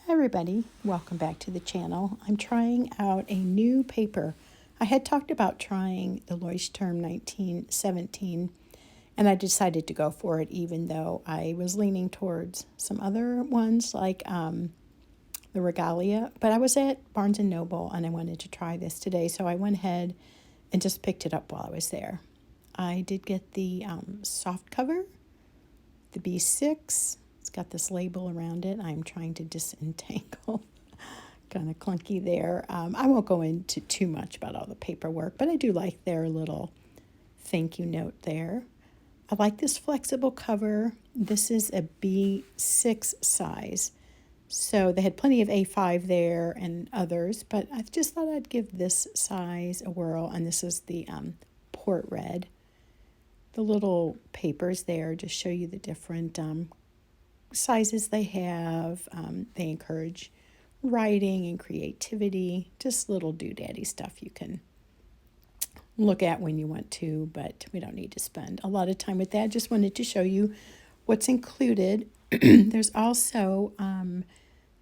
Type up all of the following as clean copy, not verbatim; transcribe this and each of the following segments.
Hi everybody, welcome back to the channel. I'm trying out a new paper. I had talked about trying the Leuchtturm 1917 and I decided to go for it even though I was leaning towards some other ones like the Regalia. But I was at Barnes & Noble and I wanted to try this today, so I went ahead and just picked it up while I was there. I did get the soft cover, the B6. It's got this label around it. I'm trying to disentangle. Kind of clunky there. I won't go into too much about all the paperwork, but I do like their little thank you note there. I like this flexible cover. This is a B6 size. So they had plenty of A5 there and others, but I just thought I'd give this size a whirl. And this is the port red. The little papers there just show you the different sizes they have. They encourage writing and creativity, just little doodaddy stuff you can look at when you want to, but we don't need to spend a lot of time with that. Just wanted to show you what's included. There's also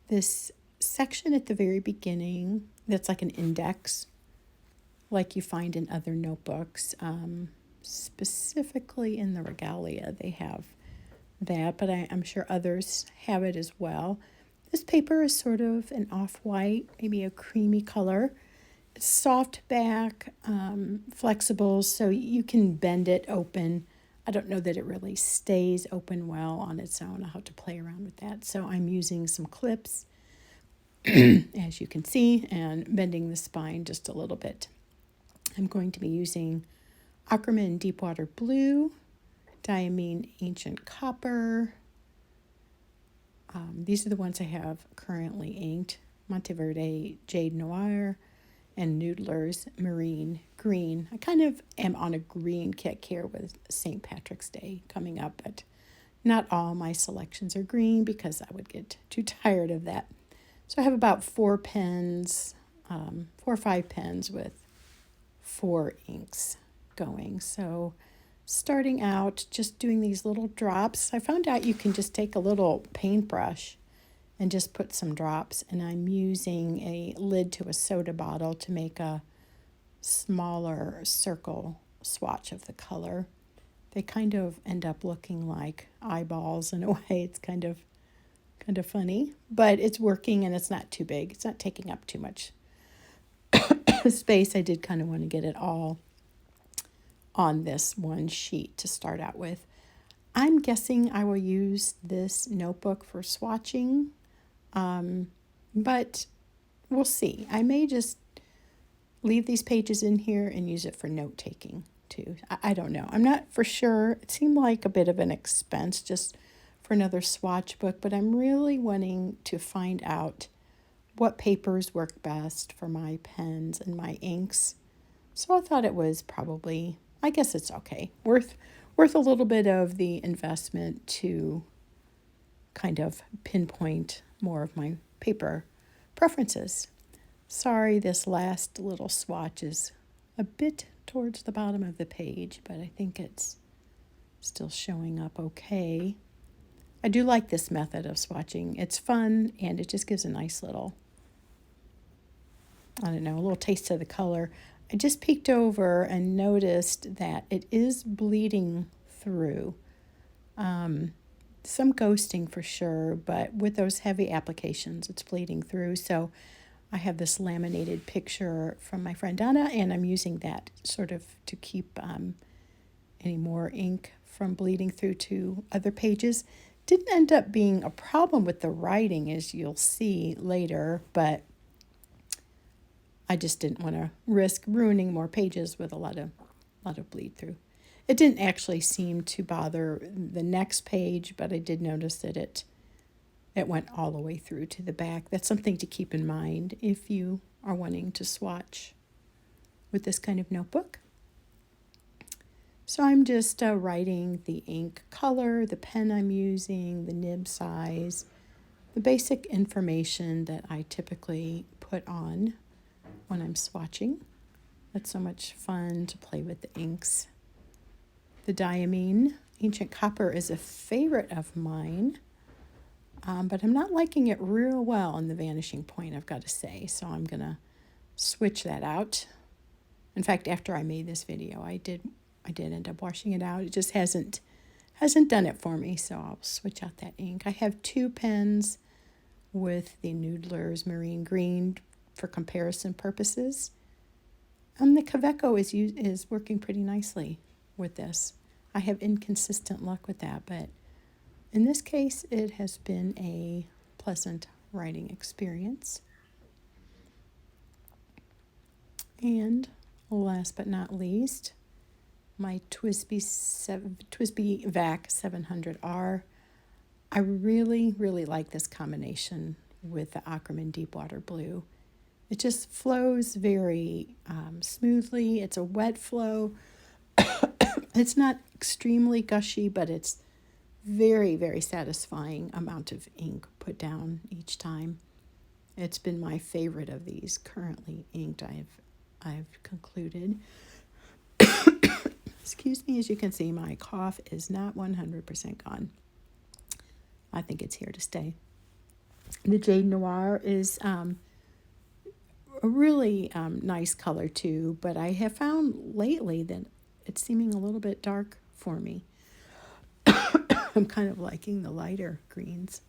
this section at the very beginning that's like an index, like you find in other notebooks. Specifically in the Regalia, they have that, but I'm sure others have it as well. This paper is sort of an off-white, maybe a creamy color. It's soft back, flexible, so you can bend it open. I don't know that it really stays open well on its own. I'll have to play around with that. So I'm using some clips, as you can see, and bending the spine just a little bit. I'm going to be using Ackerman Deepwater Blue, Diamine Ancient Copper. These are the ones I have currently inked. Monteverde Jade Noir and Noodler's Marine Green. I kind of am on a green kick here with St. Patrick's Day coming up, but not all my selections are green because I would get too tired of that. So I have about 4 pens, 4 or 5 pens with 4 inks going. So starting out, just doing these little drops. I found out you can just take a little paintbrush and just put some drops, and I'm using a lid to a soda bottle to make a smaller circle swatch of the color. They kind of end up looking like eyeballs in a way. It's kind of funny, but it's working and it's not too big. It's not taking up too much space. I did kind of want to get it all on this one sheet to start out with. I'm guessing I will use this notebook for swatching, but we'll see. I may just leave these pages in here and use it for note-taking too. I don't know. I'm not for sure. It seemed like a bit of an expense just for another swatch book, but I'm really wanting to find out what papers work best for my pens and my inks. So I thought it was probably, I guess it's okay. Worth a little bit of the investment to kind of pinpoint more of my paper preferences. Sorry, this last little swatch is a bit towards the bottom of the page, but I think it's still showing up okay. I do like this method of swatching. It's fun and it just gives a nice little, I don't know, a little taste of the color. I just peeked over and noticed that it is bleeding through. Some ghosting for sure, but with those heavy applications, it's bleeding through. So I have this laminated picture from my friend Donna, and I'm using that sort of to keep any more ink from bleeding through to other pages. Didn't end up being a problem with the writing, as you'll see later, but I just didn't want to risk ruining more pages with a lot of bleed through. It didn't actually seem to bother the next page, but I did notice that it went all the way through to the back. That's something to keep in mind if you are wanting to swatch with this kind of notebook. So I'm just writing the ink color, the pen I'm using, the nib size, the basic information that I typically put on when I'm swatching. It's so much fun to play with the inks. The Diamine Ancient Copper is a favorite of mine. but I'm not liking it real well in the vanishing point, I've got to say. So I'm going to switch that out. In fact, after I made this video, I did end up washing it out. It just hasn't done it for me, so I'll switch out that ink. I have 2 pens with the Noodler's Marine Green for comparison purposes. The Kaweco is working pretty nicely with this. I have inconsistent luck with that, but in this case, it has been a pleasant writing experience. And last but not least, my TWSBI VAC 700R. I really, really like this combination with the Ackerman Deepwater Blue. It just flows very smoothly. It's a wet flow. It's not extremely gushy, but it's very, very satisfying amount of ink put down each time. It's been my favorite of these currently inked. I've concluded. Excuse me, as you can see, my cough is not 100% gone. I think it's here to stay. The Jade Noir is a really nice color too, but I have found lately that it's seeming a little bit dark for me. I'm kind of liking the lighter greens.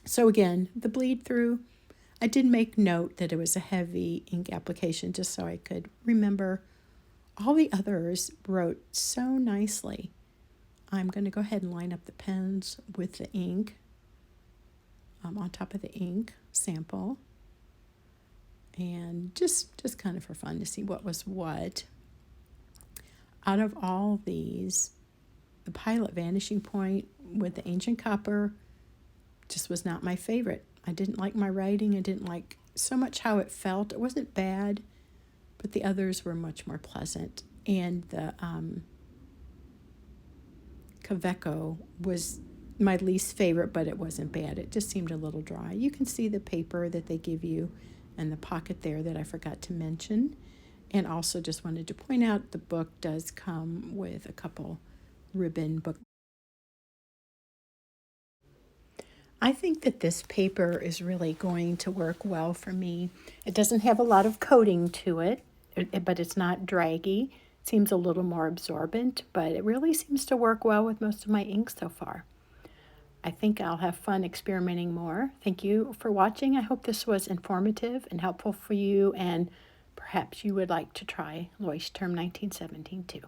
So again, the bleed through, I did make note that it was a heavy ink application just so I could remember. All the others wrote so nicely. I'm going to go ahead and line up the pens with the ink on top of the ink sample. And just kind of for fun to see what was what. Out of all these, the Pilot Vanishing Point with the Ancient Copper just was not my favorite. I didn't like my writing. I didn't like so much how it felt. It wasn't bad, but the others were much more pleasant. And the Kaweco was my least favorite, but it wasn't bad. It just seemed a little dry. You can see the paper that they give you and the pocket there that I forgot to mention. And also just wanted to point out the book does come with a couple ribbon book. I think that this paper is really going to work well for me. It doesn't have a lot of coating to it, but it's not draggy. It seems a little more absorbent, but it really seems to work well with most of my inks so far. I think I'll have fun experimenting more. Thank you for watching. I hope this was informative and helpful for you, and perhaps you would like to try Leuchtturm 1917 too.